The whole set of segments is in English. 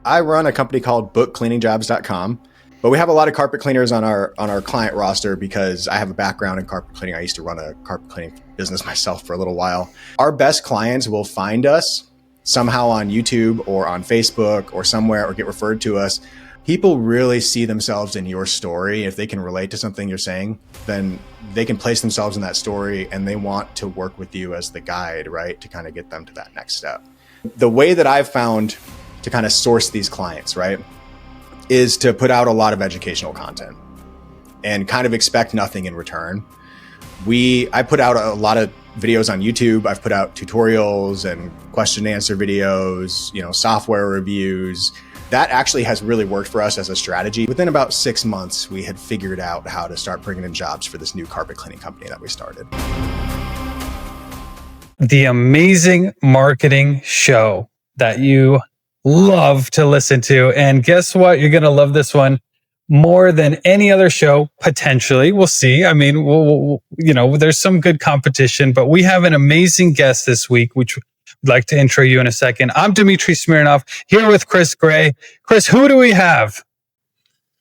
I run a company called bookcleaningjobs.com, but we have a lot of carpet cleaners on our client roster because I have a background in carpet cleaning. I used to run a carpet cleaning business myself for a little while. Our best clients will find us somehow on YouTube or on Facebook or somewhere or get referred to us. People really see themselves in your story. If they can relate to something you're saying, then they can place themselves in that story and they want to work with you as the guide, right? To kind of get them to that next step. The way that I've found to kind of source these clients, right, is to put out a lot of educational content and kind of expect nothing in return. I put out a lot of videos on YouTube. I've put out tutorials and question and answer videos, software reviews. That actually has really worked for us as a strategy. Within about 6 months, we had figured out how to start bringing in jobs for this new carpet cleaning company that we started. The amazing marketing show that you love to listen to. And guess what? You're going to love this one more than any other show, potentially. We'll see. I mean, there's some good competition, but we have an amazing guest this week, which I'd like to intro you in a second. I'm Dmitri Smirnov here with Chris Gray. Chris, who do we have?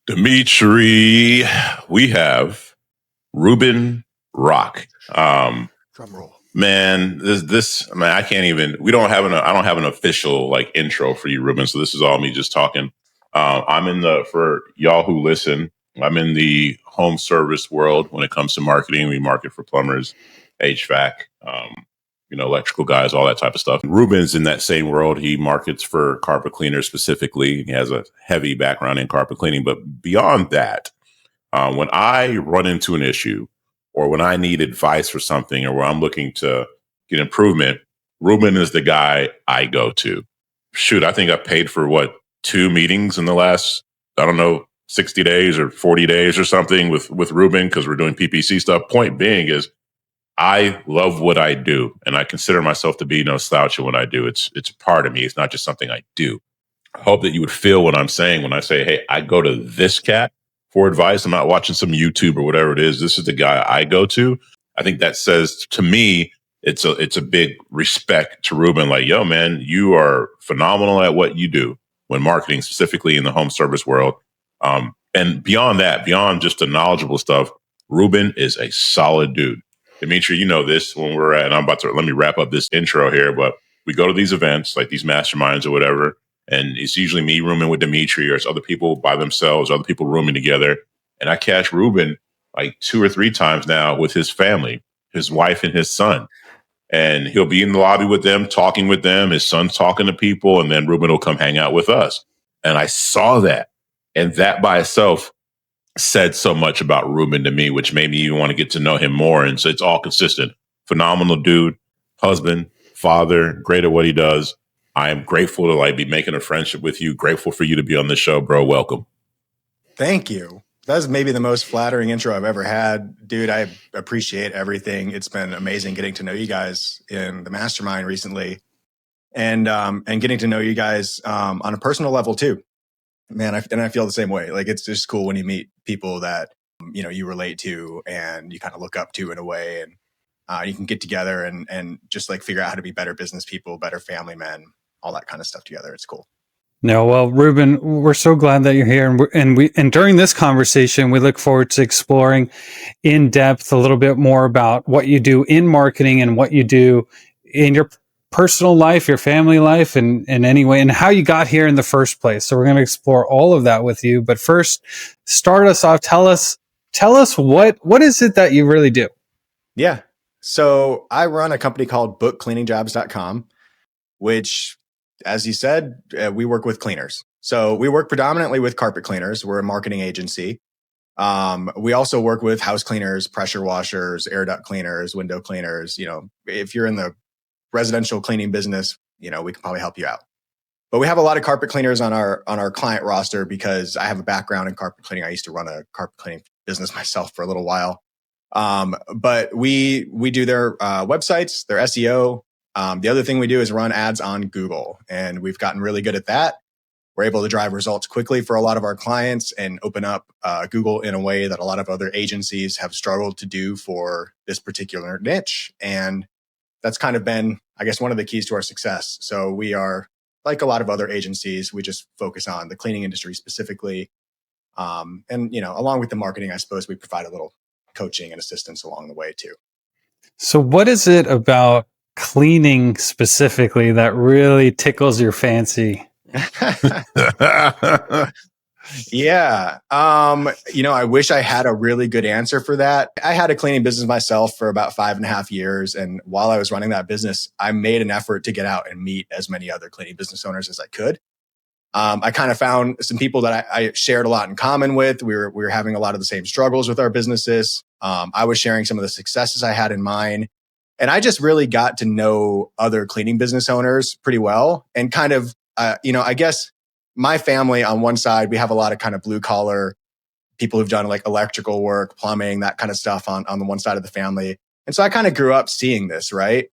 Dmitri, we have Ruben Rock. Drum roll. Man, I can't even, I don't have an official intro for you, Ruben. So this is all me just talking. For y'all who listen, I'm in the home service world when it comes to marketing. We market for plumbers, HVAC, electrical guys, all that type of stuff. Ruben's in that same world. He markets for carpet cleaners specifically. He has a heavy background in carpet cleaning. But beyond that, when I run into an issue, or when I need advice for something, or where I'm looking to get improvement, Ruben is the guy I go to. Shoot, I think I paid for 2 meetings in the last, 60 days or 40 days or something with Ruben because we're doing PPC stuff. Point being is I love what I do, and I consider myself to be no slouch in what I do. It's a part of me. It's not just something I do. I hope that you would feel what I'm saying when I say, hey, I go to this cat for advice. I'm not watching some YouTube or whatever it is. This is the guy I go to. I think that says to me, it's a big respect to Ruben. Like, yo, man, you are phenomenal at what you do when marketing, specifically in the home service world. And beyond that, beyond just the knowledgeable stuff, Ruben is a solid dude. Dmitri, you know this when we're at, and let me wrap up this intro here, but we go to these events, like these masterminds or whatever, and it's usually me rooming with Dmitri, or it's other people by themselves, other people rooming together. And I catch Ruben 2 or 3 times now with his family, his wife and his son. And he'll be in the lobby with them, talking with them. His son's talking to people, and then Ruben will come hang out with us. And I saw that. And that by itself said so much about Ruben to me, which made me even want to get to know him more. And so it's all consistent. Phenomenal dude, husband, father, great at what he does. I am grateful to be making a friendship with you. Grateful for you to be on this show, bro. Welcome. Thank you. That's maybe the most flattering intro I've ever had. Dude, I appreciate everything. It's been amazing getting to know you guys in the Mastermind recently and getting to know you guys on a personal level too. Man, I feel the same way. It's just cool when you meet people that, you relate to and you kind of look up to in a way, and you can get together and just figure out how to be better business people, better family men, all that kind of stuff together. It's cool. No, well, Ruben, we're so glad that you're here, and during this conversation, we look forward to exploring in depth a little bit more about what you do in marketing and what you do in your personal life, your family life, and any way, and how you got here in the first place. So we're going to explore all of that with you. But first, start us off. Tell us what is it that you really do? Yeah. So I run a company called bookcleaningjobs.com, which, as you said, we work with cleaners. So we work predominantly with carpet cleaners. We're a marketing agency. We also work with house cleaners, pressure washers, air duct cleaners, window cleaners. If you're in the residential cleaning business, we can probably help you out. But we have a lot of carpet cleaners on our client roster because I have a background in carpet cleaning. I used to run a carpet cleaning business myself for a little while. But we do their websites, their SEO. The other thing we do is run ads on Google, and we've gotten really good at that. We're able to drive results quickly for a lot of our clients and open up Google in a way that a lot of other agencies have struggled to do for this particular niche. And that's kind of been, I guess, one of the keys to our success. So we are, like a lot of other agencies, we just focus on the cleaning industry specifically. And, along with the marketing, I suppose we provide a little coaching and assistance along the way too. So what is it about cleaning specifically that really tickles your fancy? Yeah. I wish I had a really good answer for that. I had a cleaning business myself for about 5.5 years. And while I was running that business, I made an effort to get out and meet as many other cleaning business owners as I could. I kind of found some people that I shared a lot in common with. We were having a lot of the same struggles with our businesses. I was sharing some of the successes I had in mine. And I just really got to know other cleaning business owners pretty well. And kind of, I guess my family on one side, we have a lot of kind of blue collar people who've done like electrical work, plumbing, that kind of stuff on the one side of the family. And so I kind of grew up seeing this, right?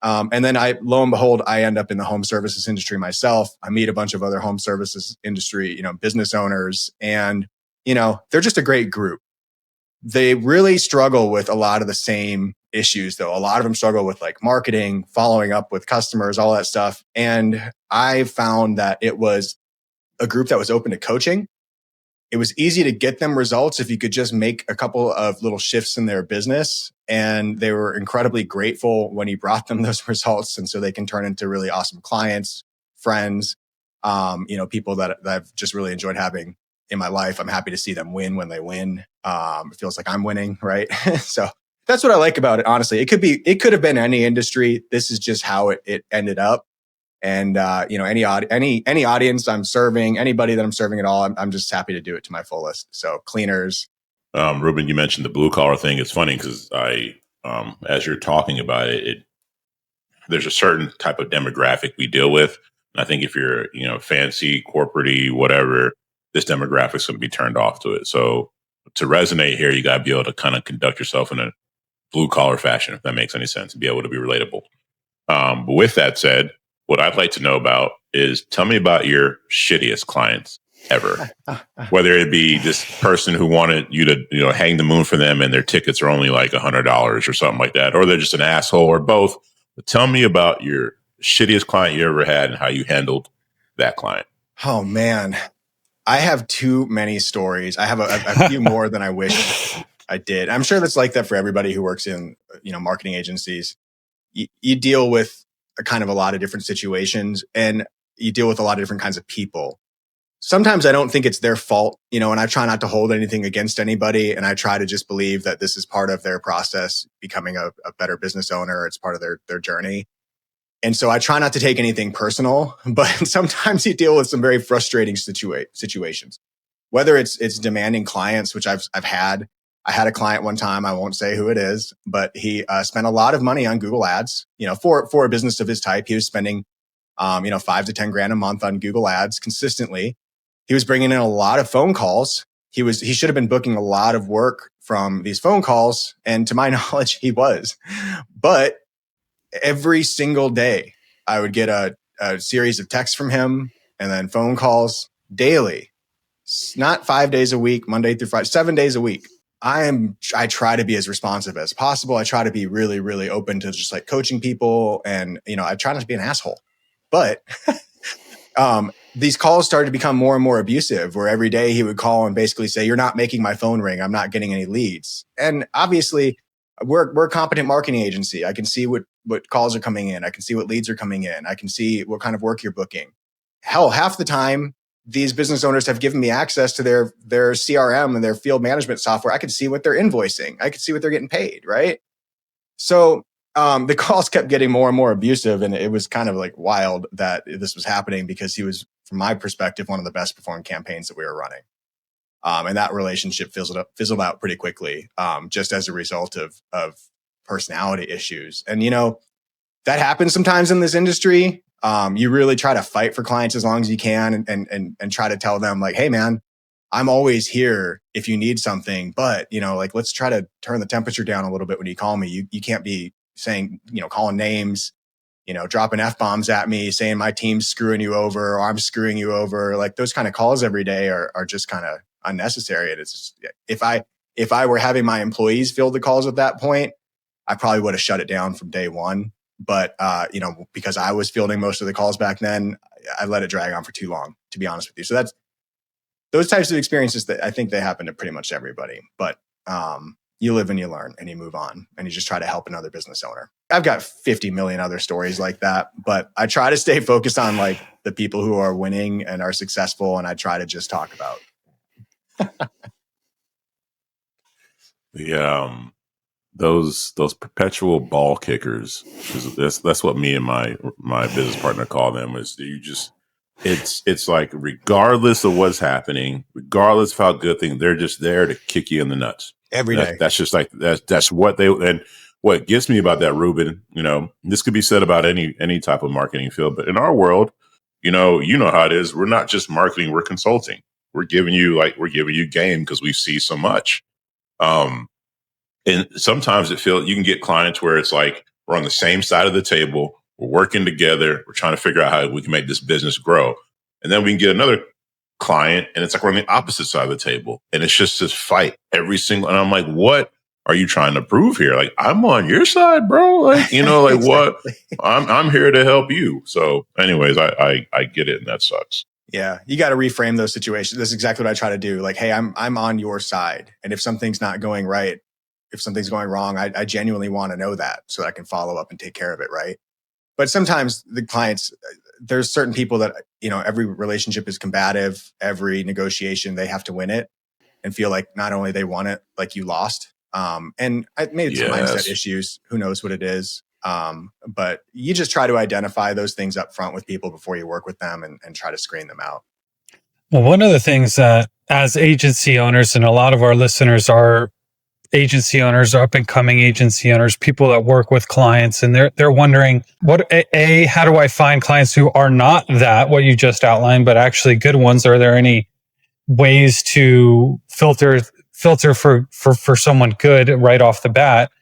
And then lo and behold, I end up in the home services industry myself. I meet a bunch of other home services industry, business owners, and, they're just a great group. They really struggle with a lot of the same issues, though. A lot of them struggle with like marketing, following up with customers, all that stuff. And I found that it was a group that was open to coaching. It was easy to get them results if you could just make a couple of little shifts in their business. And they were incredibly grateful when you brought them those results. And so they can turn into really awesome clients, friends, people that I've just really enjoyed having in my life. I'm happy to see them win when they win. It feels like I'm winning, right? So that's what I like about it. Honestly, it could have been any industry. This is just how it ended up. And, any audience I'm serving, anybody that I'm serving at all, I'm just happy to do it to my fullest. So cleaners. Ruben, you mentioned the blue collar thing. It's funny because as you're talking about it, there's a certain type of demographic we deal with. And I think if you're, fancy, corporate-y, whatever, this demographic's going to be turned off to it. So to resonate here, you got to be able to kind of conduct yourself in a blue collar fashion, if that makes any sense, and be able to be relatable. But with that said, what I'd like to know about is tell me about your shittiest clients ever. Whether it be this person who wanted you to, hang the moon for them and their tickets are only like $100 or something like that, or they're just an asshole or both. But tell me about your shittiest client you ever had and how you handled that client. Oh man, I have too many stories. I have a few more than I wish I did. I'm sure that's like that for everybody who works in, marketing agencies. You deal with kind of a lot of different situations and you deal with a lot of different kinds of people. Sometimes I don't think it's their fault, and I try not to hold anything against anybody. And I try to just believe that this is part of their process, becoming a better business owner. It's part of their journey. And so I try not to take anything personal, but sometimes you deal with some very frustrating situations, whether it's demanding clients, which I've had. I had a client one time, I won't say who it is, but he spent a lot of money on Google ads, for a business of his type. He was spending, $5 to 10 grand a month on Google ads consistently. He was bringing in a lot of phone calls. He should have been booking a lot of work from these phone calls. And to my knowledge, he was. But every single day, I would get a series of texts from him and then phone calls daily. Not 5 days a week, Monday through Friday, 7 days a week. I try to be as responsive as possible. I try to be really, really open to just like coaching people. And, I try not to be an asshole. But these calls started to become more and more abusive, where every day he would call and basically say, "You're not making my phone ring. I'm not getting any leads." And obviously, we're a competent marketing agency. I can see what calls are coming in. I can see what leads are coming in. I can see what kind of work you're booking. Hell, half the time, these business owners have given me access to their CRM and their field management software. I could see what they're invoicing. I could see what they're getting paid, right? So the calls kept getting more and more abusive, and it was kind of like wild that this was happening because he was, from my perspective, one of the best performing campaigns that we were running. And that relationship fizzled out pretty quickly, just as a result of personality issues. And, that happens sometimes in this industry. You really try to fight for clients as long as you can and try to tell them like, "Hey man, I'm always here if you need something, but let's try to turn the temperature down a little bit when you call me. You can't be saying, calling names, dropping F-bombs at me, saying my team's screwing you over or I'm screwing you over." Like those kind of calls every day are just kind of unnecessary. And it's just, if I were having my employees field the calls at that point, I probably would have shut it down from day one. But, because I was fielding most of the calls back then, I let it drag on for too long, to be honest with you. So those types of experiences that I think they happen to pretty much everybody. But you live and you learn and you move on and you just try to help another business owner. I've got 50 million other stories like that, but I try to stay focused on like the people who are winning and are successful. And I try to just talk about those perpetual ball kickers. That's what me and my business partner call them. Is you just it's like regardless of what's happening, regardless of how good things, they're just there to kick you in the nuts every day. That's just like that's what they. And what gets me about that, Ruben, this could be said about any type of marketing field, but in our world, you know how it is. We're not just marketing; we're consulting. We're giving you game because we see so much. And sometimes you can get clients where it's like we're on the same side of the table, we're working together, we're trying to figure out how we can make this business grow. And then we can get another client and it's like we're on the opposite side of the table. And it's just this fight and I'm like, what are you trying to prove here? Like, I'm on your side, bro. Like, like Exactly. what? I'm here to help you. So anyways, I get it and that sucks. Yeah, you got to reframe those situations. That's exactly what I try to do. Like, hey, I'm on your side. And if something's not going right, if something's going wrong, I genuinely want to know that so that I can follow up and take care of it, right? But sometimes the clients, there's certain people that, every relationship is combative. Every negotiation, they have to win it and feel like not only they won it, like you lost. And maybe it's mindset issues. Who knows what it is? But you just try to identify those things up front with people before you work with them and try to screen them out. Well, one of the things that as agency owners, and a lot of our listeners are agency owners, up and coming agency owners, people that work with clients, and they're wondering how do I find clients who are not what you just outlined, but actually good ones? Are there any ways to filter for someone good right off the bat?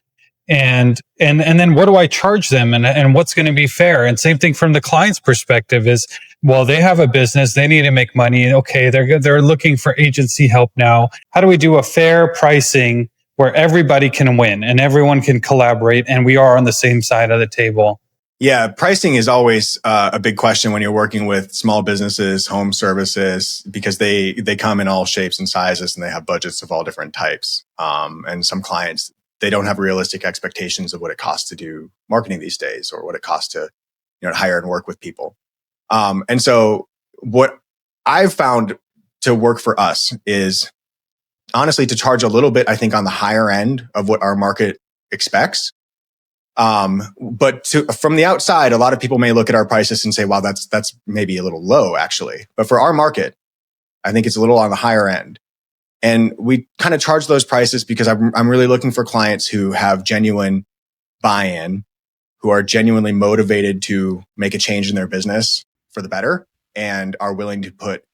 And then what do I charge them and what's going to be fair? And same thing from the client's perspective is, well, they have a business, they need to make money. Okay, they're looking for agency help now. How do we do a fair pricing where everybody can win and everyone can collaborate and we are on the same side of the table? Yeah, pricing is always a big question when you're working with small businesses, home services, because they come in all shapes and sizes and they have budgets of all different types. And some clients, they don't have realistic expectations of what it costs to do marketing these days or what it costs to hire and work with people. And so what I've found to work for us is honestly to charge a little bit, I think, on the higher end of what our market expects. But from the outside, a lot of people may look at our prices and say, wow, that's maybe a little low actually. But for our market, I think it's a little on the higher end. And we kind of charge those prices because I'm really looking for clients who have genuine buy-in, who are genuinely motivated to make a change in their business for the better and are willing to put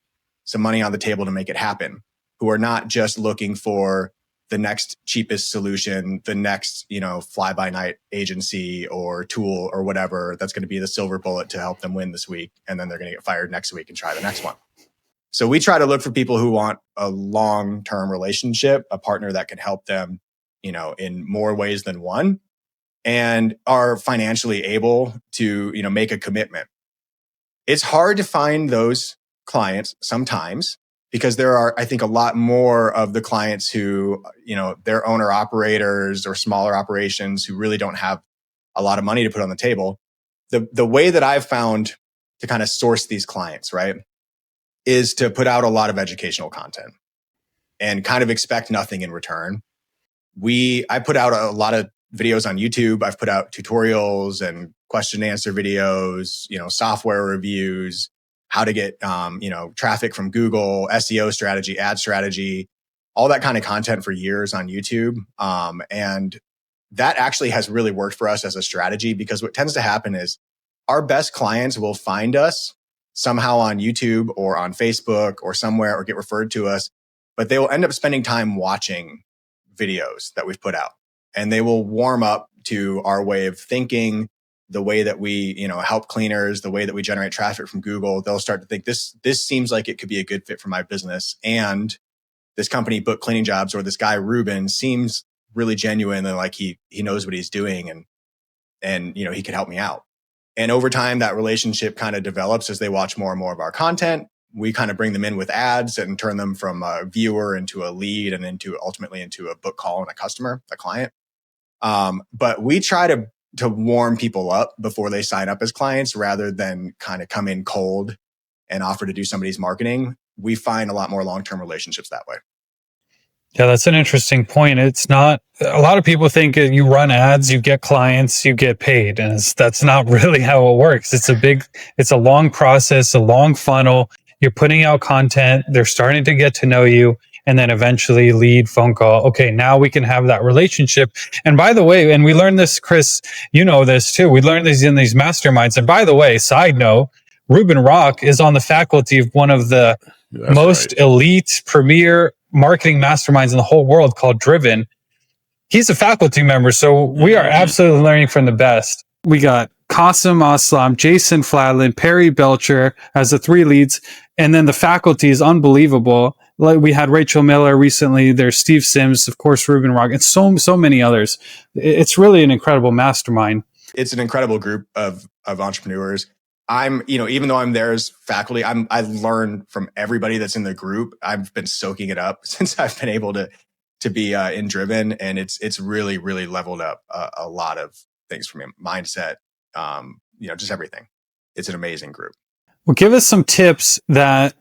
some money on the table to make it happen, who are not just looking for the next cheapest solution, the next, fly-by-night agency or tool or whatever that's going to be the silver bullet to help them win this week. And then they're going to get fired next week and try the next one. So we try to look for people who want a long-term relationship, a partner that can help them, in more ways than one, and are financially able to, make a commitment. It's hard to find those clients sometimes because there are, I think, a lot more of the clients who, they're owner operators or smaller operations who really don't have a lot of money to put on the table. The way that I've found to kind of source these clients, right, is to put out a lot of educational content and kind of expect nothing in return. I put out a lot of videos on YouTube. I've put out tutorials and question and answer videos, software reviews, how to get, traffic from Google, SEO strategy, ad strategy, all that kind of content for years on YouTube. And that actually has really worked for us as a strategy because what tends to happen is our best clients will find us somehow on YouTube or on Facebook or somewhere or get referred to us, but they will end up spending time watching videos that we've put out and they will warm up to our way of thinking, the way that we, help cleaners, the way that we generate traffic from Google. They'll start to think this seems like it could be a good fit for my business. And this company, Book Cleaning Jobs, or this guy, Ruben, seems really genuine and like he knows what he's doing. And and, he could help me out. And over time, that relationship kind of develops as they watch more and more of our content. We kind of bring them in with ads and turn them from a viewer into a lead and ultimately into a book call and a customer, a client. But we try to warm people up before they sign up as clients rather than kind of come in cold and offer to do somebody's marketing. We find a lot more long-term relationships that way. Yeah, that's an interesting point. It's not, a lot of people think you run ads, you get clients, you get paid. And that's not really how it works. It's a long process, a long funnel. You're putting out content. They're starting to get to know you. And then eventually lead, phone call. Okay, now we can have that relationship. And by the way, and we learned this, Chris, you know this too. We learned this in these masterminds. And by the way, side note, Ruben Rock is on the faculty of one of the most elite premier marketing masterminds in the whole world called Driven. He's a faculty member, so we are absolutely learning from the best. We got Qasim Aslam, Jason Fladlin, Perry Belcher as the 3 leads, and then the faculty is unbelievable. Like we had Rachel Miller recently, there's Steve Sims, of course, Ruben Rock, and so many others. It's really an incredible mastermind. It's an incredible group of entrepreneurs. I'm, even though I'm there as faculty, I learn from everybody that's in the group. I've been soaking it up since I've been able to be in Driven, and it's really, really leveled up a lot of things for me. Mindset, just everything. It's an amazing group. Well, give us some tips that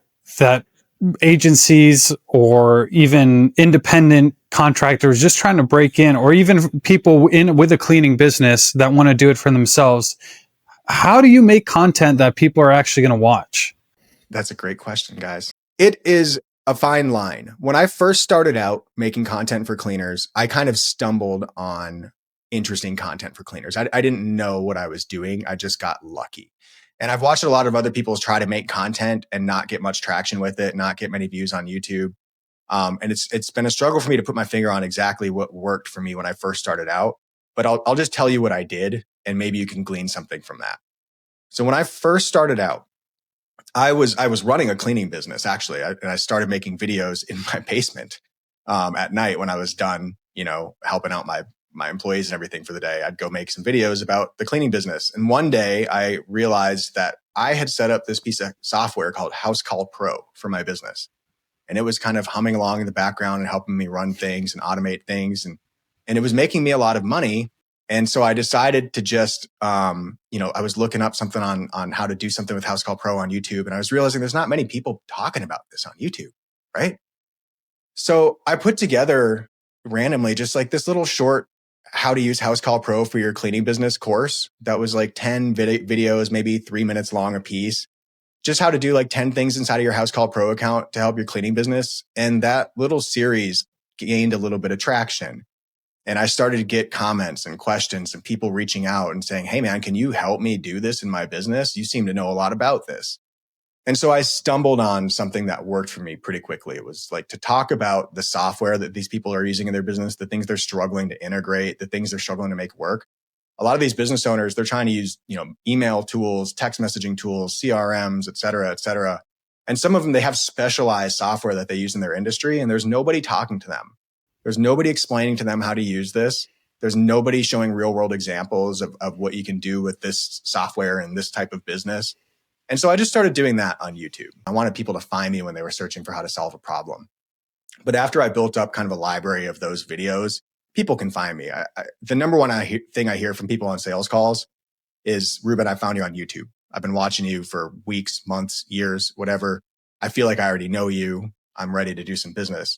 agencies or even independent contractors just trying to break in, or even people in with a cleaning business that want to do it for themselves. How do you make content that people are actually going to watch? That's a great question, guys. It is a fine line. When I first started out making content for cleaners, I kind of stumbled on interesting content for cleaners. I didn't know what I was doing. I just got lucky. And I've watched a lot of other people try to make content and not get much traction with it, not get many views on YouTube. And it's been a struggle for me to put my finger on exactly what worked for me when I first started out. But I'll just tell you what I did, and maybe you can glean something from that. So when I first started out, I was running a cleaning business, actually. And I started making videos in my basement at night when I was done, helping out my employees and everything for the day. I'd go make some videos about the cleaning business. And one day I realized that I had set up this piece of software called House Call Pro for my business. And it was kind of humming along in the background and helping me run things and automate things. And it was making me a lot of money. And so I decided to just, I was looking up something on how to do something with House Call Pro on YouTube. And I was realizing there's not many people talking about this on YouTube, right? So I put together randomly just like this little short how to use House Call Pro for your cleaning business course. That was like 10 videos, maybe 3 minutes long a piece. Just how to do like 10 things inside of your House Call Pro account to help your cleaning business. And that little series gained a little bit of traction. And I started to get comments and questions and people reaching out and saying, hey man, can you help me do this in my business? You seem to know a lot about this. And so I stumbled on something that worked for me pretty quickly. It was like to talk about the software that these people are using in their business, the things they're struggling to integrate, the things they're struggling to make work. A lot of these business owners, they're trying to use, email tools, text messaging tools, CRMs, et cetera, et cetera. And some of them, they have specialized software that they use in their industry, and there's nobody talking to them. There's nobody explaining to them how to use this. There's nobody showing real world examples of what you can do with this software and this type of business. And so I just started doing that on YouTube. I wanted people to find me when they were searching for how to solve a problem. But after I built up kind of a library of those videos, people can find me. The number one thing I hear from people on sales calls is, Ruben, I found you on YouTube. I've been watching you for weeks, months, years, whatever. I feel like I already know you. I'm ready to do some business.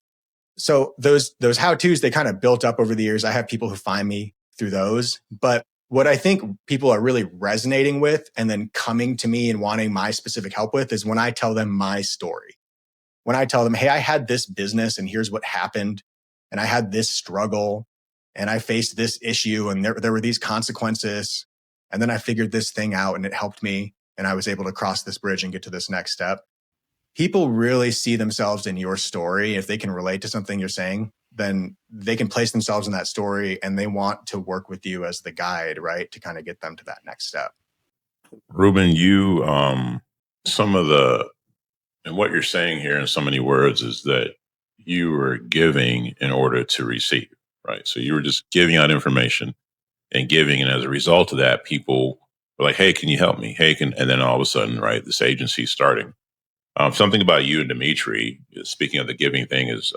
So those how-tos, they kind of built up over the years. I have people who find me through those. But what I think people are really resonating with and then coming to me and wanting my specific help with is when I tell them my story. When I tell them, hey, I had this business and here's what happened. And I had this struggle and I faced this issue and there were these consequences. And then I figured this thing out and it helped me. And I was able to cross this bridge and get to this next step. People really see themselves in your story. If they can relate to something you're saying, then they can place themselves in that story and they want to work with you as the guide, right? To kind of get them to that next step. Ruben, and what you're saying here in so many words is that you were giving in order to receive, right? So you were just giving out information and giving. And as a result of that, people were like, hey, can you help me? And then all of a sudden, right, this agency is starting. Something about you and Dmitri, speaking of the giving thing, is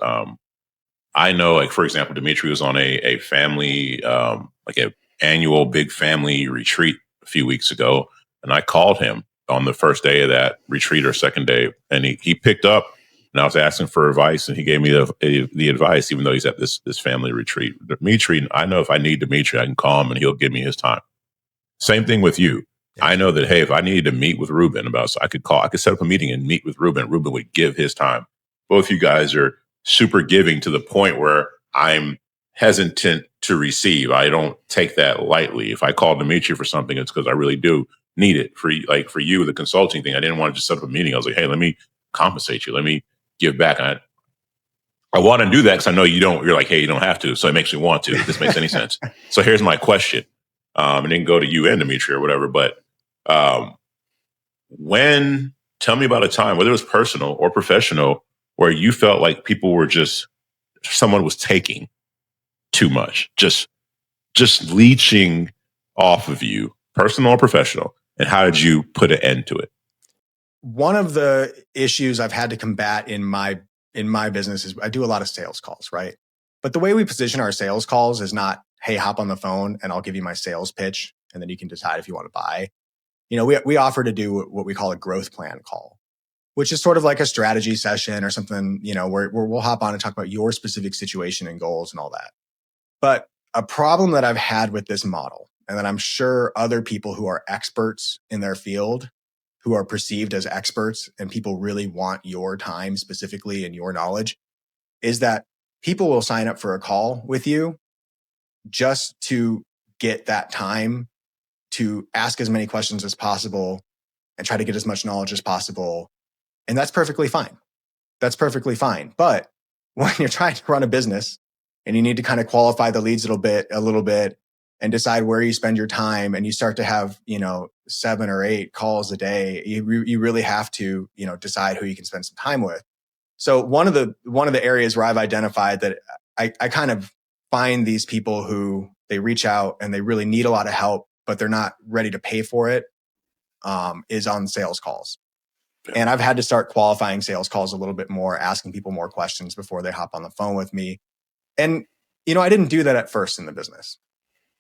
I know, like, for example, Dmitri was on a family, like an annual big family retreat a few weeks ago. And I called him on the first day of that retreat or second day. And he picked up, and I was asking for advice, and he gave me the advice, even though he's at this family retreat. Dmitri, I know if I need Dmitri, I can call him and he'll give me his time. Same thing with you. Yes. I know that, hey, if I needed to meet with Ruben I could set up a meeting and meet with Ruben. Ruben would give his time. Both you guys are super giving to the point where I'm hesitant to receive. I don't take that lightly. If I call Dmitri for something, it's because I really do need it. For you, the consulting thing, I didn't want to just set up a meeting. I was like, hey, let me compensate you. Let me give back. And I want to do that because I know you're like, hey, you don't have to. So it makes me want to, if this makes any sense. So here's my question. And then go to you and Dmitri or whatever. But tell me about a time, whether it was personal or professional, where you felt like someone was taking too much, just leeching off of you, personal or professional, and how did you put an end to it? One of the issues I've had to combat in my business is I do a lot of sales calls, right? But the way we position our sales calls is not, hey, hop on the phone and I'll give you my sales pitch, and then you can decide if you want to buy. We offer to do what we call a growth plan call, which is sort of like a strategy session or something, where we'll hop on and talk about your specific situation and goals and all that. But a problem that I've had with this model, and that I'm sure other people who are experts in their field, who are perceived as experts, and people really want your time specifically and your knowledge, is that people will sign up for a call with you just to get that time to ask as many questions as possible and try to get as much knowledge as possible. And that's perfectly fine. That's perfectly fine. But when you're trying to run a business and you need to kind of qualify the leads a little bit and decide where you spend your time, and you start to have, 7 or 8 calls a day, you really have to, decide who you can spend some time with. So one of the areas where I've identified that I kind of find these people who they reach out and they really need a lot of help, but they're not ready to pay for it, is on sales calls. And I've had to start qualifying sales calls a little bit more, asking people more questions before they hop on the phone with me. And, I didn't do that at first in the business.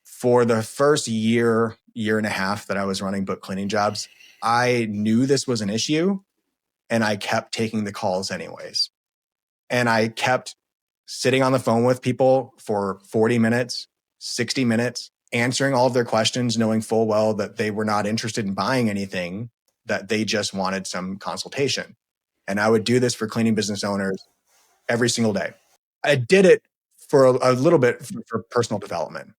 For the first year and a half that I was running book cleaning jobs, I knew this was an issue, and I kept taking the calls anyways. And I kept sitting on the phone with people for 40 minutes, 60 minutes, answering all of their questions, knowing full well that they were not interested in buying anything, that they just wanted some consultation. And I would do this for cleaning business owners every single day. I did it for a little bit for personal development.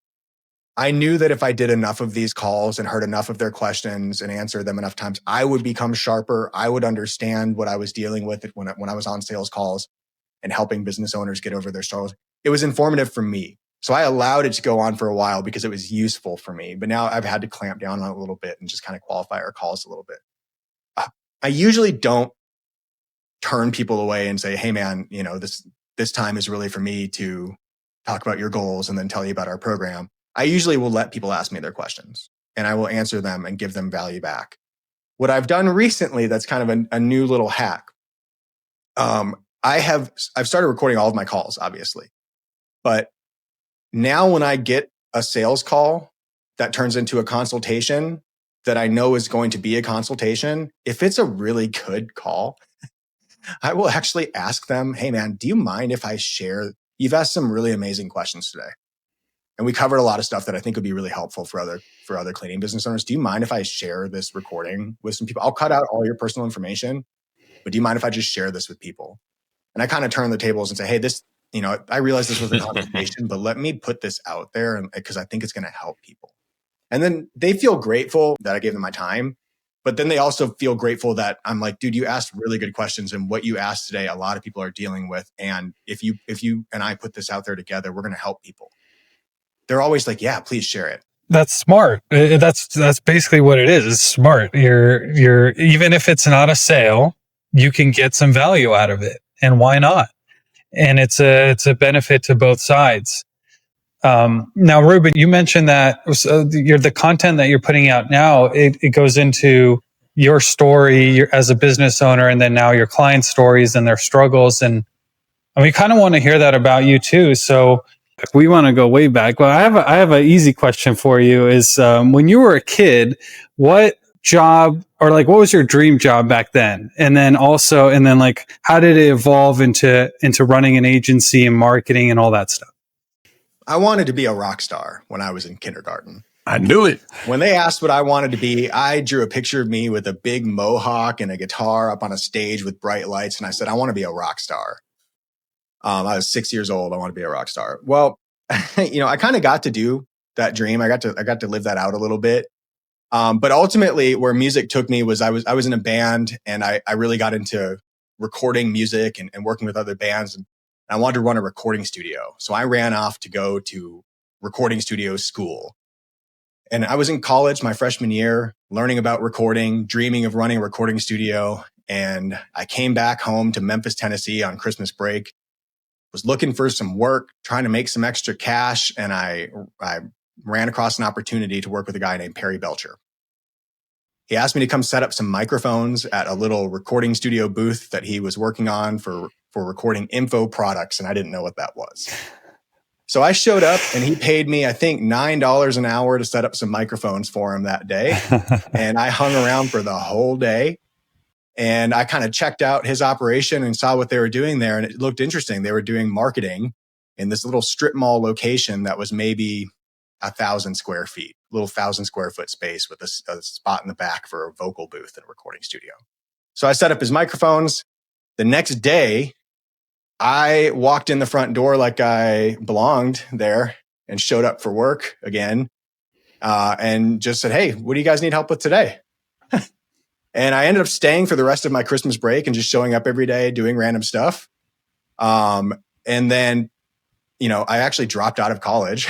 I knew that if I did enough of these calls and heard enough of their questions and answered them enough times, I would become sharper. I would understand what I was dealing with when I was on sales calls and helping business owners get over their struggles. It was informative for me. So I allowed it to go on for a while because it was useful for me. But now I've had to clamp down on it a little bit and just kind of qualify our calls a little bit. I usually don't turn people away and say, hey man, this time is really for me to talk about your goals and then tell you about our program. I usually will let people ask me their questions, and I will answer them and give them value back. What I've done recently, that's kind of a new little hack. I've started recording all of my calls, obviously, but now when I get a sales call that turns into a consultation that I know is going to be a consultation, if it's a really good call, I will actually ask them, hey man, do you mind if I share? You've asked some really amazing questions today. And we covered a lot of stuff that I think would be really helpful for other cleaning business owners. Do you mind if I share this recording with some people? I'll cut out all your personal information, but do you mind if I just share this with people? And I kind of turn the tables and say, hey, this, I realize this was a conversation, but let me put this out there because I think it's going to help people. And then they feel grateful that I gave them my time, but then they also feel grateful that I'm like, dude, you asked really good questions, and what you asked today, a lot of people are dealing with. And if you and I put this out there together, we're going to help people. They're always like, yeah, please share it. That's smart. That's basically what it is. It's smart. You're even if it's not a sale, you can get some value out of it. And why not? And it's a benefit to both sides. Now, Ruben, you mentioned that the content that you're putting out now, it goes into your story as a business owner, and then now your client stories and their struggles. And we kind of want to hear that about you too. So we want to go way back. Well, I have an easy question for you is, when you were a kid, what job or like what was your dream job back then? And then like how did it evolve into running an agency and marketing and all that stuff? I wanted to be a rock star when I was in kindergarten. I knew it. When they asked what I wanted to be, I drew a picture of me with a big mohawk and a guitar up on a stage with bright lights. And I said, I want to be a rock star. I was 6 years old. I want to be a rock star. Well, I kind of got to do that dream. I got to live that out a little bit. But ultimately where music took me was I was in a band, and I really got into recording music and working with other bands. And I wanted to run a recording studio. So I ran off to go to recording studio school. And I was in college my freshman year, learning about recording, dreaming of running a recording studio. And I came back home to Memphis, Tennessee on Christmas break, was looking for some work, trying to make some extra cash. And I ran across an opportunity to work with a guy named Perry Belcher. He asked me to come set up some microphones at a little recording studio booth that he was working on for recording info products. And I didn't know what that was. So I showed up, and he paid me, I think, $9 an hour to set up some microphones for him that day. And I hung around for the whole day. And I kind of checked out his operation and saw what they were doing there. And it looked interesting. They were doing marketing in this little strip mall location that was maybe 1,000 square feet, little 1,000 square foot space with a spot in the back for a vocal booth and a recording studio. So I set up his microphones. The next day, I walked in the front door like I belonged there and showed up for work again, and just said, hey, what do you guys need help with today? And I ended up staying for the rest of my Christmas break and just showing up every day, doing random stuff. And then, I actually dropped out of college,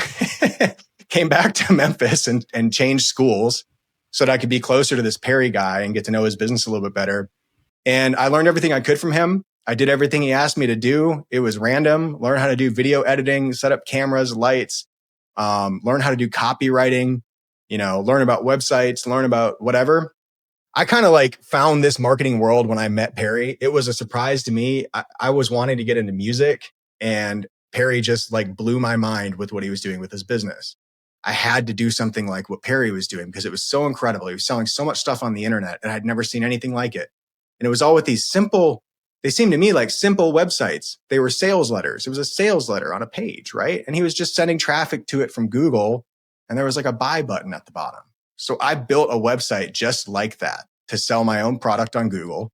came back to Memphis and changed schools so that I could be closer to this Perry guy and get to know his business a little bit better. And I learned everything I could from him. I did everything he asked me to do. It was random. Learn how to do video editing, set up cameras, lights, learn how to do copywriting, learn about websites, learn about whatever. I kind of like found this marketing world when I met Perry. It was a surprise to me. I was wanting to get into music, and Perry just like blew my mind with what he was doing with his business. I had to do something like what Perry was doing because it was so incredible. He was selling so much stuff on the internet, and I'd never seen anything like it. And it was all with these they seemed to me like simple websites. They were sales letters. It was a sales letter on a page, right? And he was just sending traffic to it from Google, and there was like a buy button at the bottom. So I built a website just like that to sell my own product on Google.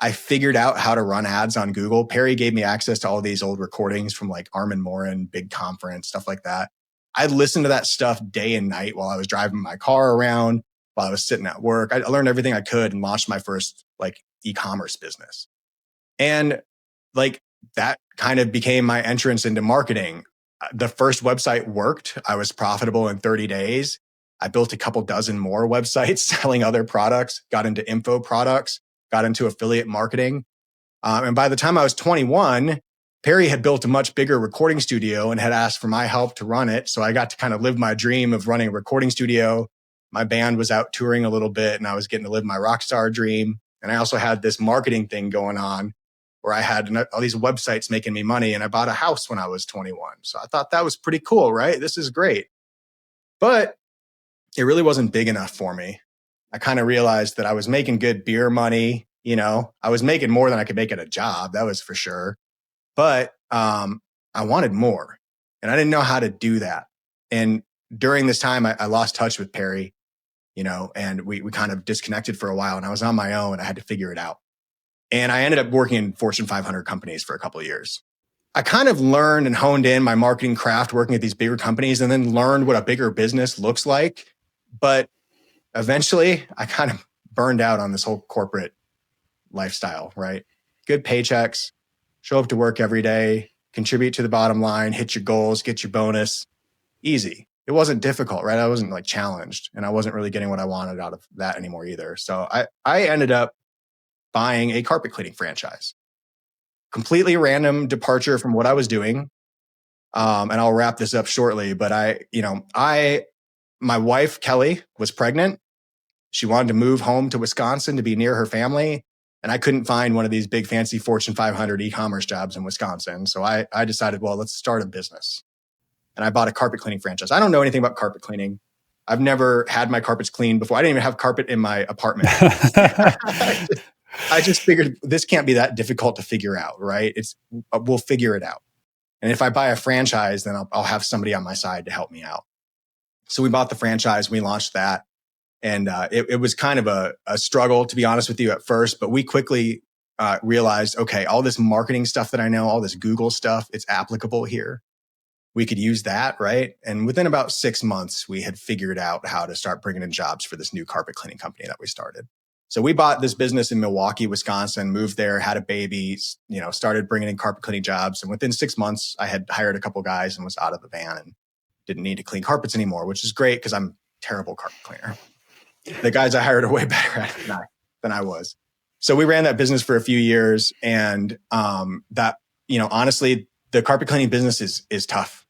I figured out how to run ads on Google. Perry gave me access to all these old recordings from like Armin Morin, Big Conference, stuff like that. I listened to that stuff day and night while I was driving my car around, while I was sitting at work. I learned everything I could and launched my first like e-commerce business. And like that kind of became my entrance into marketing. The first website worked. I was profitable in 30 days. I built a couple dozen more websites selling other products, got into info products, got into affiliate marketing. And by the time I was 21, Perry had built a much bigger recording studio and had asked for my help to run it. So I got to kind of live my dream of running a recording studio. My band was out touring a little bit, and I was getting to live my rock star dream. And I also had this marketing thing going on where I had all these websites making me money, and I bought a house when I was 21. So I thought that was pretty cool, right? This is great. But it really wasn't big enough for me. I kind of realized that I was making good beer money. I was making more than I could make at a job. That was for sure. But I wanted more, and I didn't know how to do that. And during this time, I lost touch with Perry, and we kind of disconnected for a while, and I was on my own. I had to figure it out. And I ended up working in Fortune 500 companies for a couple of years. I kind of learned and honed in my marketing craft working at these bigger companies, and then learned what a bigger business looks like. But eventually, I kind of burned out on this whole corporate lifestyle, right? Good paychecks, show up to work every day, contribute to the bottom line, hit your goals, get your bonus. Easy. It wasn't difficult, right? I wasn't like challenged, and I wasn't really getting what I wanted out of that anymore either. So I ended up buying a carpet cleaning franchise. Completely random departure from what I was doing. And I'll wrap this up shortly. But my wife, Kelly, was pregnant. She wanted to move home to Wisconsin to be near her family. And I couldn't find one of these big fancy Fortune 500 e-commerce jobs in Wisconsin. So I decided, well, let's start a business. And I bought a carpet cleaning franchise. I don't know anything about carpet cleaning. I've never had my carpets cleaned before. I didn't even have carpet in my apartment. I just figured this can't be that difficult to figure out, right? We'll figure it out. And if I buy a franchise, then I'll have somebody on my side to help me out. So we bought the franchise, we launched that. And it was kind of a struggle, to be honest with you, at first. But we quickly realized, okay, all this marketing stuff that I know, all this Google stuff, it's applicable here. We could use that, right? And within about 6 months, we had figured out how to start bringing in jobs for this new carpet cleaning company that we started. So we bought this business in Milwaukee, Wisconsin, moved there, had a baby, started bringing in carpet cleaning jobs. And within 6 months, I had hired a couple guys and was out of the van and didn't need to clean carpets anymore, which is great because I'm a terrible carpet cleaner. The guys I hired are way better at it than I was. So we ran that business for a few years. And honestly, the carpet cleaning business is tough.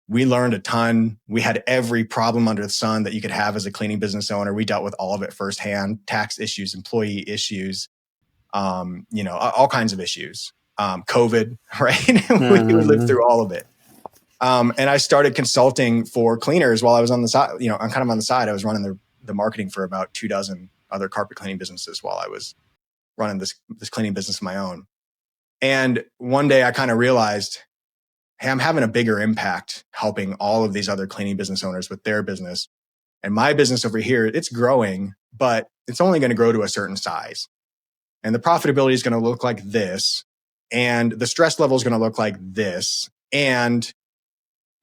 We learned a ton. We had every problem under the sun that you could have as a cleaning business owner. We dealt with all of it firsthand: tax issues, employee issues, all kinds of issues. COVID, right? We lived through all of it. And I started consulting for cleaners while I was on the side. I'm kind of on the side. I was running the marketing for about 24 other carpet cleaning businesses while I was running this cleaning business of my own. And one day I kind of realized, hey, I'm having a bigger impact helping all of these other cleaning business owners with their business. And my business over here, it's growing, but it's only going to grow to a certain size. And the profitability is going to look like this. And the stress level is going to look like this. And,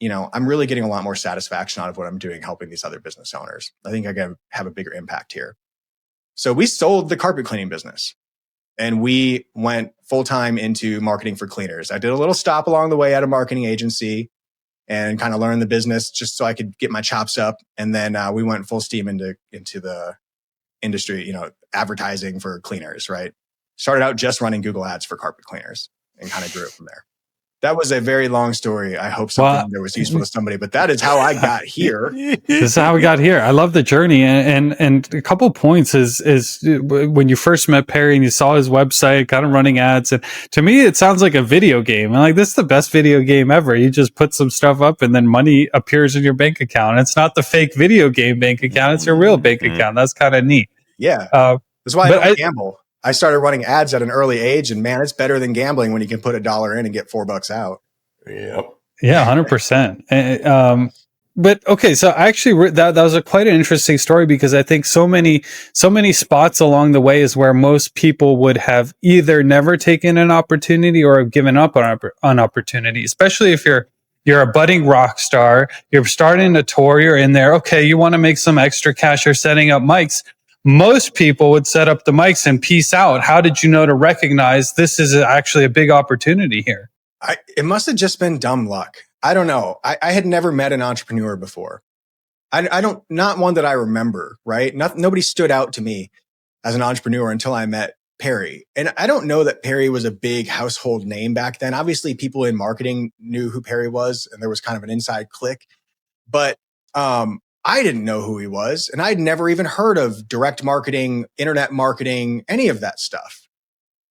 I'm really getting a lot more satisfaction out of what I'm doing, helping these other business owners. I think I can have a bigger impact here. So we sold the carpet cleaning business. And we went full-time into marketing for cleaners. I did a little stop along the way at a marketing agency and kind of learned the business just so I could get my chops up. And then we went full steam into the industry, advertising for cleaners, right? Started out just running Google ads for carpet cleaners and kind of grew it from there. That was a very long story. I hope something that was useful to somebody, but that is how I got here. This is how we got here. I love the journey. And a couple of points is when you first met Perry and you saw his website kind of running ads. And to me, it sounds like a video game. And this is the best video game ever. You just put some stuff up and then money appears in your bank account. It's not the fake video game bank account. It's your real bank account. That's kind of neat. Yeah. That's why I don't gamble. I started running ads at an early age, and man, it's better than gambling when you can put $1 in and get $4 out. Yep. Yeah, 100%. But okay, so actually that was quite an interesting story, because I think so many spots along the way is where most people would have either never taken an opportunity or have given up on opportunity, especially if you're a budding rock star, you're starting a tour, you're in there, okay, you want to make some extra cash, you're setting up mics. Most people would set up the mics and peace out. How did you know to recognize this is actually a big opportunity here? It must have just been dumb luck. I don't know. I had never met an entrepreneur before. Not one that I remember, right? Nobody stood out to me as an entrepreneur until I met Perry. And I don't know that Perry was a big household name back then. Obviously, people in marketing knew who Perry was, and there was kind of an inside click. But I didn't know who he was, and I'd never even heard of direct marketing, internet marketing, any of that stuff.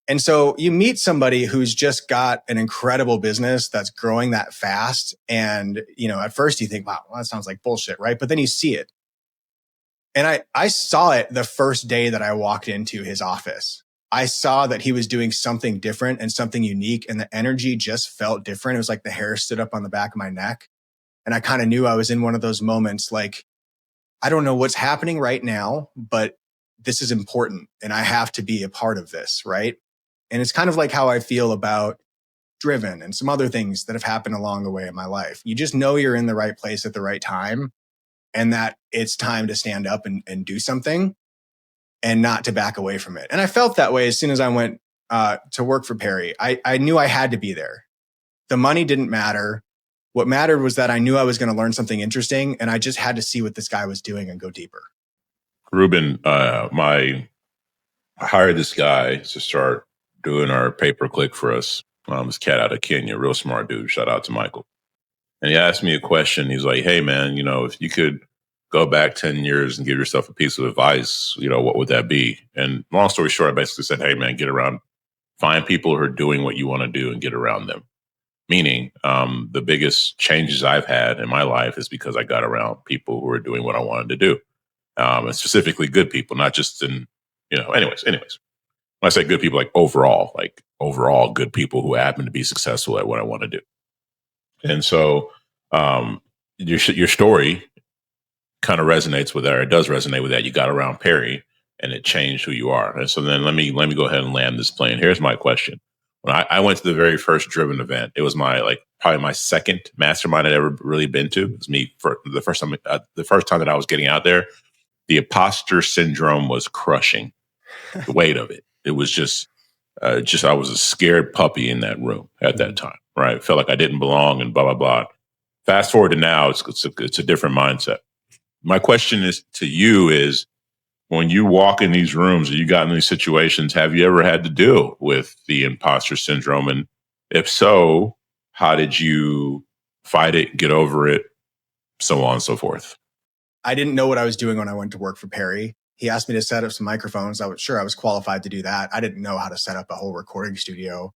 And so you meet somebody who's just got an incredible business that's growing that fast. And, at first you think, wow, well, that sounds like bullshit, right? But then you see it. And I saw it the first day that I walked into his office. I saw that he was doing something different and something unique, and the energy just felt different. It was like the hair stood up on the back of my neck. And I kind of knew I was in one of those moments, like, I don't know what's happening right now, but this is important and I have to be a part of this, right? And it's kind of like how I feel about Driven and some other things that have happened along the way in my life. You just know you're in the right place at the right time, and that it's time to stand up and do something and not to back away from it. And I felt that way as soon as I went to work for Perry. I knew I had to be there. The money didn't matter. What mattered was that I knew I was going to learn something interesting, and I just had to see what this guy was doing and go deeper. Ruben, I hired this guy to start doing our pay-per-click for us. This cat out of Kenya, real smart dude. Shout out to Michael. And he asked me a question. He's like, hey, man, if you could go back 10 years and give yourself a piece of advice, what would that be? And long story short, I basically said, hey, man, find people who are doing what you want to do and get around them. Meaning, the biggest changes I've had in my life is because I got around people who are doing what I wanted to do. And specifically good people, not just anyways. When I say good people, like overall good people who happen to be successful at what I want to do. And so your story kind of resonates with that. Or it does resonate with that. You got around Perry and it changed who you are. And so then let me go ahead and land this plane. Here's my question. When I went to the very first Driven event, it was probably my second mastermind I'd ever really been to. It was me for the first time that I was getting out there. The imposter syndrome was crushing the weight of it. It was just I was a scared puppy in that room at that time, right? Felt like I didn't belong and blah, blah, blah. Fast forward to now, it's a different mindset. My question to you is, when you walk in these rooms or you got in these situations, have you ever had to deal with the imposter syndrome? And if so, how did you fight it, get over it, so on and so forth? I didn't know what I was doing when I went to work for Perry. He asked me to set up some microphones. I was qualified to do that. I didn't know how to set up a whole recording studio,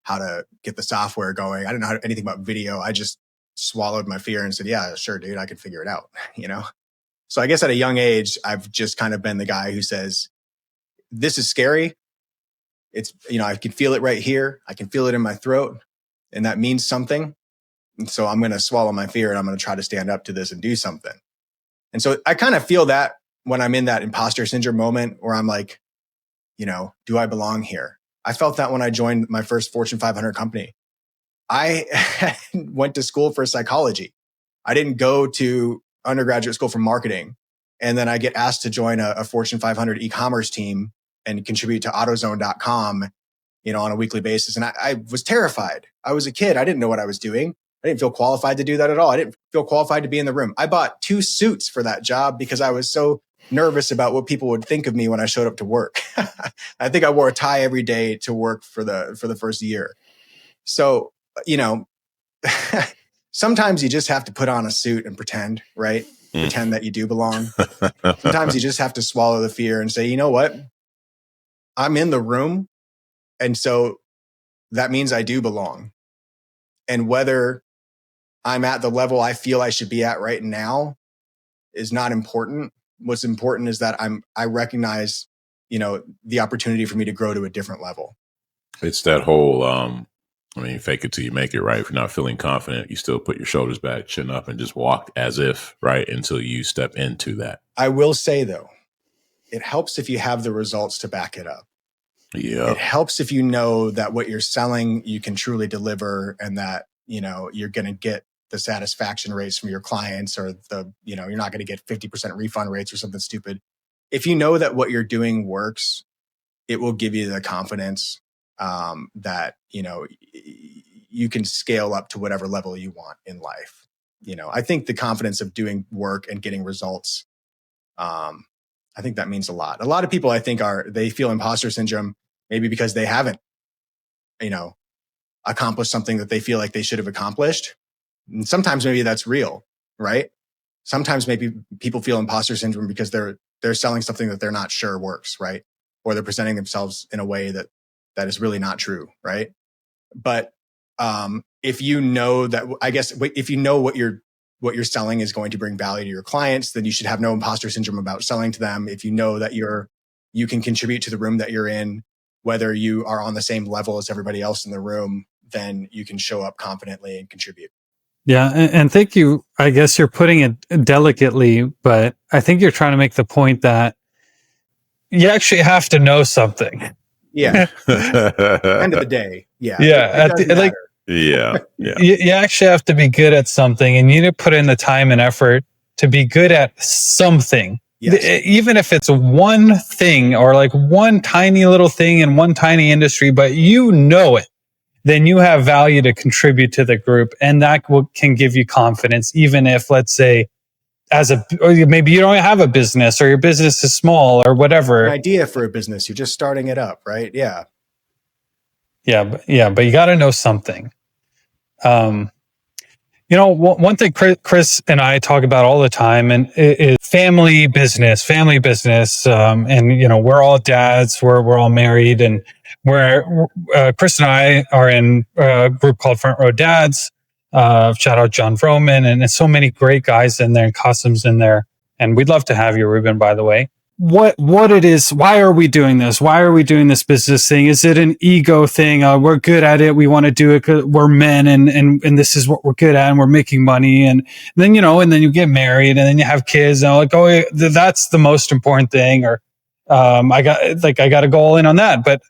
how to get the software going. I didn't know anything about video. I just swallowed my fear and said, yeah, sure, dude, I can figure it out, So I guess at a young age, I've just kind of been the guy who says, this is scary. It's, I can feel it right here. I can feel it in my throat, and that means something. And so I'm going to swallow my fear and I'm going to try to stand up to this and do something. And so I kind of feel that when I'm in that imposter syndrome moment where I'm like, do I belong here? I felt that when I joined my first Fortune 500 company. I went to school for psychology. I didn't go to undergraduate school for marketing. And then I get asked to join a Fortune 500 e-commerce team and contribute to AutoZone.com, on a weekly basis. And I was terrified. I was a kid. I didn't know what I was doing. I didn't feel qualified to do that at all. I didn't feel qualified to be in the room. I bought 2 suits for that job because I was so nervous about what people would think of me when I showed up to work. I think I wore a tie every day to work for the first year. So, sometimes you just have to put on a suit and pretend, right? Pretend that you do belong. Sometimes you just have to swallow the fear and say, you know what? I'm in the room. And so that means I do belong. And whether I'm at the level I feel I should be at right now is not important. What's important is that I recognize, the opportunity for me to grow to a different level. It's that whole, fake it till you make it, right? If you're not feeling confident, you still put your shoulders back, chin up, and just walk as if, right, until you step into that. I will say, though, it helps if you have the results to back it up. Yeah. It helps if you know that what you're selling, you can truly deliver, and that, you're going to get the satisfaction rates from your clients, or you're not going to get 50% refund rates or something stupid. If you know that what you're doing works, it will give you the confidence that, you can scale up to whatever level you want in life. I think the confidence of doing work and getting results, I think that means a lot. A lot of people, I think, they feel imposter syndrome maybe because they haven't, accomplished something that they feel like they should have accomplished. And sometimes maybe that's real, right? Sometimes maybe people feel imposter syndrome because they're selling something that they're not sure works, right? Or they're presenting themselves in a way that is really not true, right? But if you know that, I guess, if you know what you're selling is going to bring value to your clients, then you should have no imposter syndrome about selling to them. If you know that you can contribute to the room that you're in, whether you are on the same level as everybody else in the room, then you can show up confidently and contribute. Yeah. And thank you. I guess you're putting it delicately, but I think you're trying to make the point that you actually have to know something. Yeah. End of the day. Yeah. Yeah. You actually have to be good at something, and you need to put in the time and effort to be good at something. Yes. Even if it's one thing or like one tiny little thing in one tiny industry, but it, then you have value to contribute to the group, and that can give you confidence. Even if, let's say, or maybe you don't have a business, or your business is small, or whatever. An idea for a business, you're just starting it up, right? Yeah. But you got to know something. One thing Chris and I talk about all the time and is family business. And, we're all dads, we're all married, and Chris and I are in a group called Front Row Dads. Shout out John Vroman and so many great guys in there and customs in there. And we'd love to have you, Ruben, by the way. What it is, why are we doing this? Why are we doing this business thing? Is it an ego thing? We're good at it. We want to do it because we're men and this is what we're good at and we're making money. And then, and then you get married and then you have kids and like, oh, that's the most important thing. Or, I got to go all in on that. But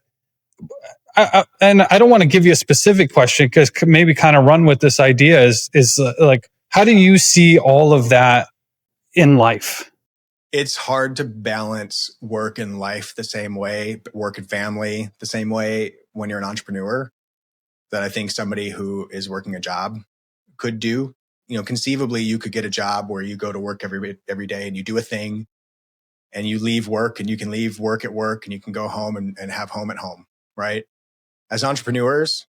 and I don't want to give you a specific question because maybe kind of run with this idea is like, how do you see all of that in life? It's hard to balance work and life the same way, work and family the same way when you're an entrepreneur that I think somebody who is working a job could do. Conceivably, you could get a job where you go to work every day and you do a thing and you leave work and you can leave work at work and you can go home and have home at home, right? As entrepreneurs,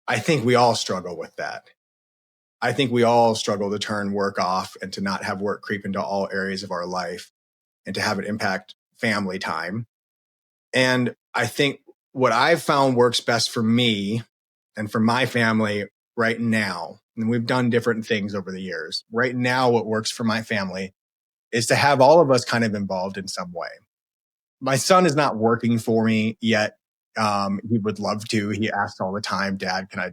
I think we all struggle with that. I think we all struggle to turn work off and to not have work creep into all areas of our life and to have it impact family time. And I think what I've found works best for me and for my family right now, and we've done different things over the years. Right now, what works for my family is to have all of us kind of involved in some way. My son is not working for me yet. He would love to. He asks all the time, Dad, can I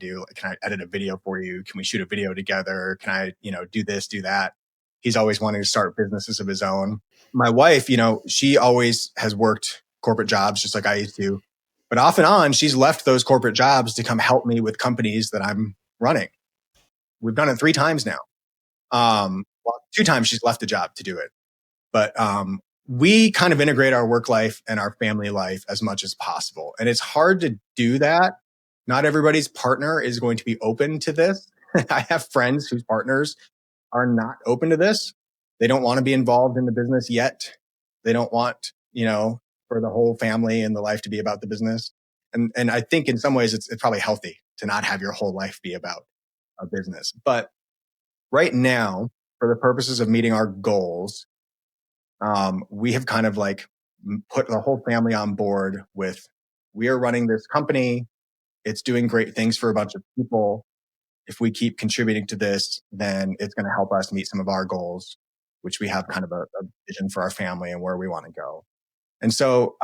edit a video for you? Can we shoot a video together? Can I, do this, do that? He's always wanting to start businesses of his own. My wife, she always has worked corporate jobs just like I used to. But off and on, she's left those corporate jobs to come help me with companies that I'm running. We've done it 3 times now. 2 times she's left the job to do it. But we kind of integrate our work life and our family life as much as possible. And it's hard to do that. Not everybody's partner is going to be open to this. I have friends whose partners are not open to this. They don't want to be involved in the business yet. They don't want, for the whole family and the life to be about the business. And I think in some ways it's probably healthy to not have your whole life be about a business. But right now, for the purposes of meeting our goals, we have kind of like put the whole family on board with, we are running this company. It's doing great things for a bunch of people. If we keep contributing to this, then it's going to help us meet some of our goals, which we have kind of a vision for our family and where we want to go. And so,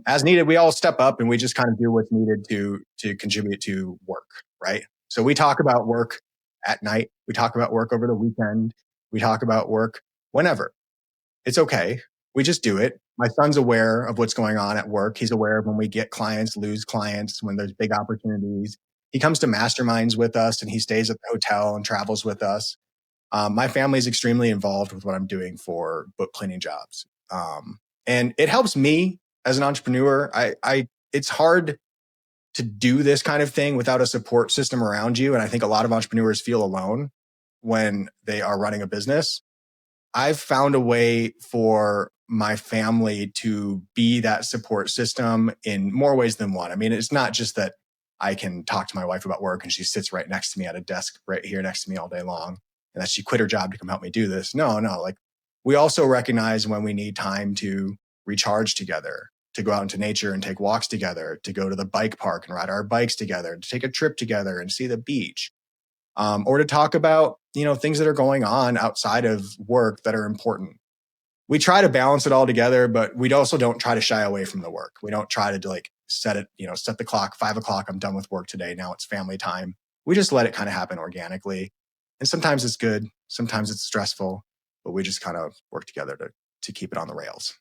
as needed, we all step up and we just kind of do what's needed to contribute to work, right? So we talk about work at night. We talk about work over the weekend. We talk about work whenever. It's okay. We just do it. My son's aware of what's going on at work. He's aware of when we get clients, lose clients, when there's big opportunities. He comes to masterminds with us and he stays at the hotel and travels with us. My family is extremely involved with what I'm doing for book cleaning jobs. And it helps me as an entrepreneur. It's hard to do this kind of thing without a support system around you. And I think a lot of entrepreneurs feel alone when they are running a business. I've found a way for my family to be that support system in more ways than one. I mean, it's not just that I can talk to my wife about work and she sits right next to me at a desk right here next to me all day long and that she quit her job to come help me do this. No, like we also recognize when we need time to recharge together, to go out into nature and take walks together, to go to the bike park and ride our bikes together, to take a trip together and see the beach. Or to talk about, things that are going on outside of work that are important. We try to balance it all together, but we also don't try to shy away from the work. We don't try to set the clock, 5 o'clock, I'm done with work today. Now it's family time. We just let it kind of happen organically. And sometimes it's good. Sometimes it's stressful, but we just kind of work together to keep it on the rails.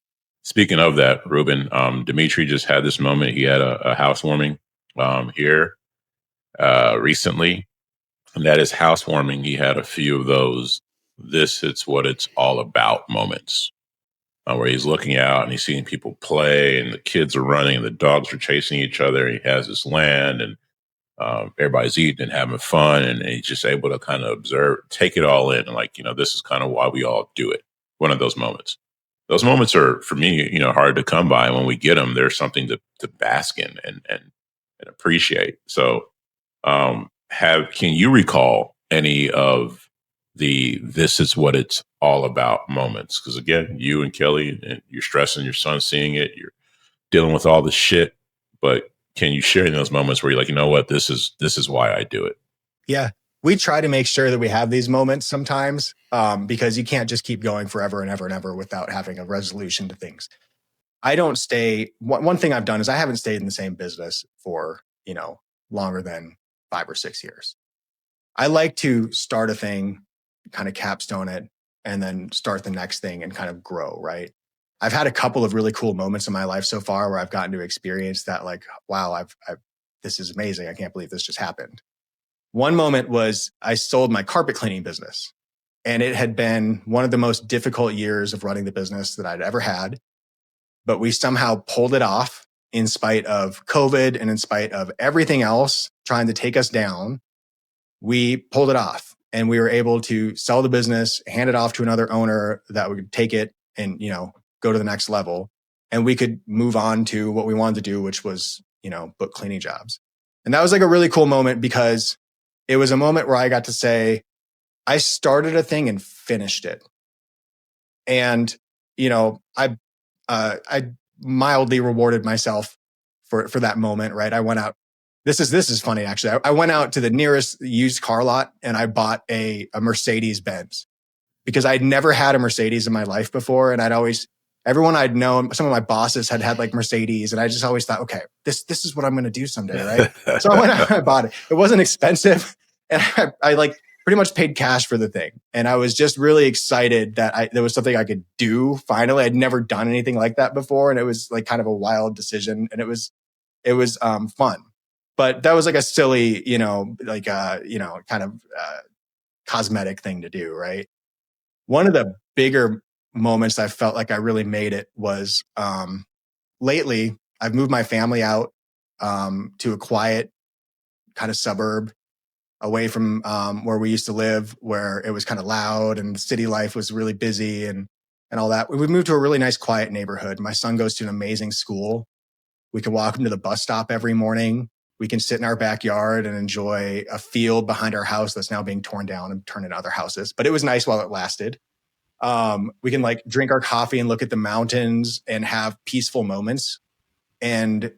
Speaking of that, Ruben, Dmitri just had this moment. He had a housewarming here recently. And that is housewarming. He had a few of those, it's what it's all about moments where he's looking out and he's seeing people play and the kids are running and the dogs are chasing each other. He has this land and everybody's eating and having fun. And he's just able to kind of observe, take it all in. And this is kind of why we all do it. One of those moments. Those moments are, for me, hard to come by. When we get them, there's something to bask in and appreciate. So, can you recall any of the this is what it's all about moments. Because again, you and Kelly, and you're stressing your son seeing it, you're dealing with all this shit, but can you share in those moments where you're like, you know what, this is why I do it? Yeah. We try to make sure that we have these moments sometimes, because you can't just keep going forever and ever and ever without having a resolution to things. I don't stay. One thing I've done is I haven't stayed in the same business for, longer than 5 or 6 years. I like to start a thing, kind of capstone it, and then start the next thing and kind of grow, right? I've had a couple of really cool moments in my life so far where I've gotten to experience that, like, wow, I've this is amazing. I can't believe this just happened. One moment was I sold my carpet cleaning business, and it had been one of the most difficult years of running the business that I'd ever had. But we somehow pulled it off in spite of COVID and in spite of everything else trying to take us down. We pulled it off, and we were able to sell the business, hand it off to another owner that would take it and, go to the next level. And we could move on to what we wanted to do, which was, book cleaning jobs. And that was like a really cool moment because it was a moment where I got to say, I started a thing and finished it. And, I mildly rewarded myself for that moment, right? I went out. This is funny, actually. I went out to the nearest used car lot and I bought a Mercedes Benz because I'd never had a Mercedes in my life before. And everyone I'd known, some of my bosses had like Mercedes. And I just always thought, okay, this is what I'm going to do someday, right? So I went out and I bought it. It wasn't expensive. And I like pretty much paid cash for the thing. And I was just really excited that there was something I could do. Finally, I'd never done anything like that before. And it was like kind of a wild decision. And it was fun. But that was like a silly, kind of cosmetic thing to do, right? One of the bigger moments I felt like I really made it was lately I've moved my family out to a quiet kind of suburb away from where we used to live, where it was kind of loud and city life was really busy and all that. We moved to a really nice, quiet neighborhood. My son goes to an amazing school. We can walk him to the bus stop every morning. We can sit in our backyard and enjoy a field behind our house that's now being torn down and turned into other houses. But it was nice while it lasted. We can like drink our coffee and look at the mountains and have peaceful moments. And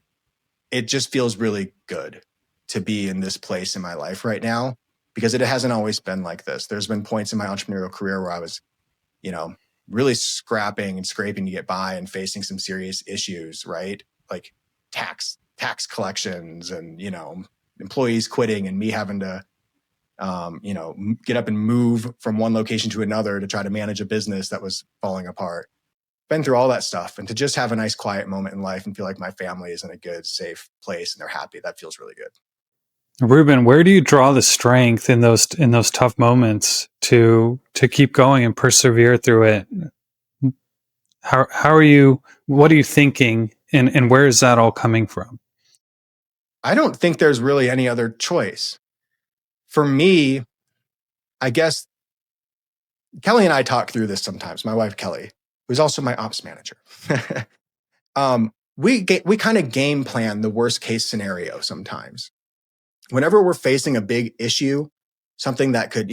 it just feels really good to be in this place in my life right now because it hasn't always been like this. There's been points in my entrepreneurial career where I was, really scrapping and scraping to get by and facing some serious issues, right? Like tax collections and, employees quitting and me having to, get up and move from one location to another to try to manage a business that was falling apart. Been through all that stuff. And to just have a nice quiet moment in life and feel like my family is in a good, safe place and they're happy, that feels really good. Ruben, where do you draw the strength in those tough moments to keep going and persevere through it? How are you? What are you thinking, and where is that all coming from? I don't think there's really any other choice. For me, I guess Kelly and I talk through this sometimes. My wife Kelly, who's also my ops manager, we kind of game plan the worst case scenario sometimes. Whenever we're facing a big issue, something that could,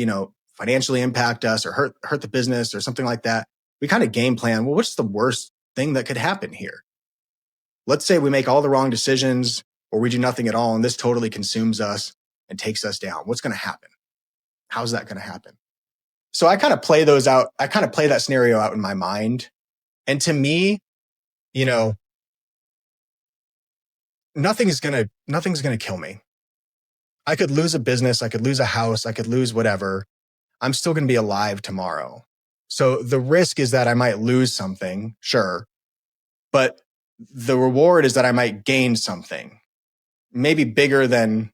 financially impact us or hurt the business or something like that, we kind of game plan, well, what's the worst thing that could happen here? Let's say we make all the wrong decisions or we do nothing at all and this totally consumes us and takes us down. What's going to happen? How's that going to happen? So I kind of play those out. I kind of play that scenario out in my mind. And to me, nothing's going to kill me. I could lose a business, I could lose a house, I could lose whatever. I'm still going to be alive tomorrow. So the risk is that I might lose something, sure. But the reward is that I might gain something, maybe bigger than,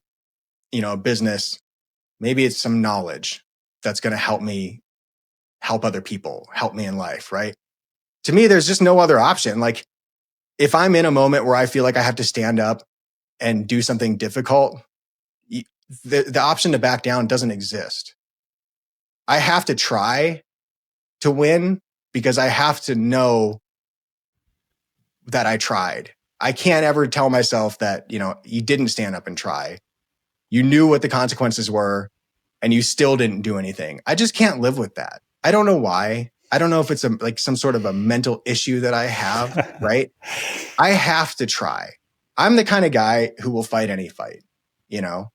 a business. Maybe it's some knowledge that's going to help me help other people, help me in life, right? To me, there's just no other option. Like if I'm in a moment where I feel like I have to stand up and do something difficult, the option to back down doesn't exist. I have to try to win because I have to know that I tried. I can't ever tell myself that, you didn't stand up and try. You knew what the consequences were and you still didn't do anything. I just can't live with that. I don't know why. I don't know if it's like some sort of a mental issue that I have, right? I have to try. I'm the kind of guy who will fight any fight, you know?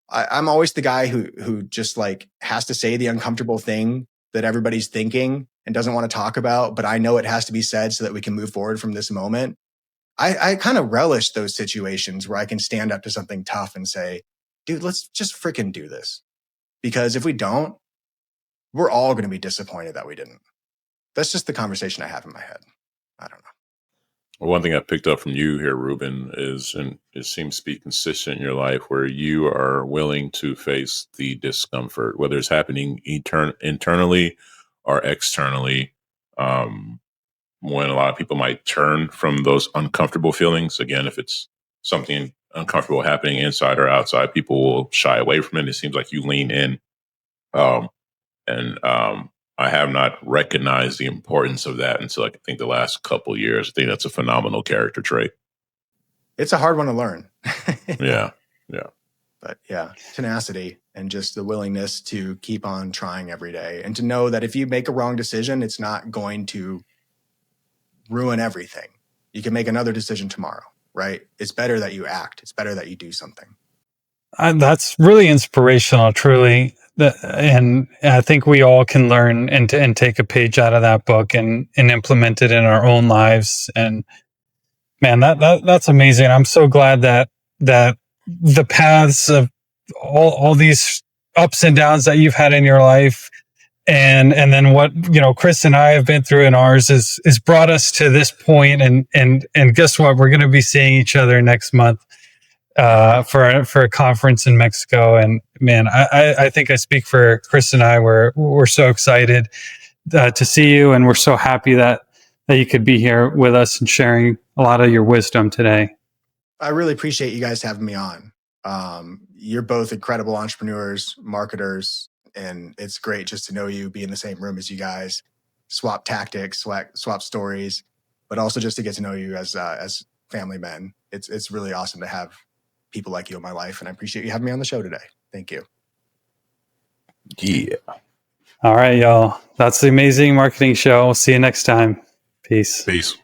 I'm always the guy who just like has to say the uncomfortable thing that everybody's thinking and doesn't want to talk about, but I know it has to be said so that we can move forward from this moment. I kind of relish those situations where I can stand up to something tough and say, dude, let's just freaking do this. Because if we don't, we're all going to be disappointed that we didn't. That's just the conversation I have in my head. I don't know. Well, one thing I picked up from you here, Ruben, is, and it seems to be consistent in your life, where you are willing to face the discomfort, whether it's happening internally or externally. When a lot of people might turn from those uncomfortable feelings, again, if it's something uncomfortable happening inside or outside, people will shy away from it. It seems like you lean in. And I have not recognized the importance of that until I think the last couple of years. I think that's a phenomenal character trait. It's a hard one to learn. Yeah. But yeah, tenacity and just the willingness to keep on trying every day and to know that if you make a wrong decision, it's not going to ruin everything. You can make another decision tomorrow, right? It's better that you act. It's better that you do something. That's really inspirational, truly. And I think we all can learn and take a page out of that book and implement it in our own lives. And man, that's amazing. I'm so glad that the paths of all these ups and downs that you've had in your life, and then what, Chris and I have been through in ours is brought us to this point. And guess what? We're going to be seeing each other next month for a conference in Mexico. And man, I think I speak for Chris and I. We're so excited to see you, and we're so happy that you could be here with us and sharing a lot of your wisdom today. I really appreciate you guys having me on. You're both incredible entrepreneurs, marketers, and it's great just to know you, be in the same room as you guys, swap tactics, swap stories, but also just to get to know you as family men. It's really awesome to have people like you in my life, and I appreciate you having me on the show today. Thank you. Yeah. All right, y'all. That's the Amazing Marketing Show. We'll see you next time. Peace.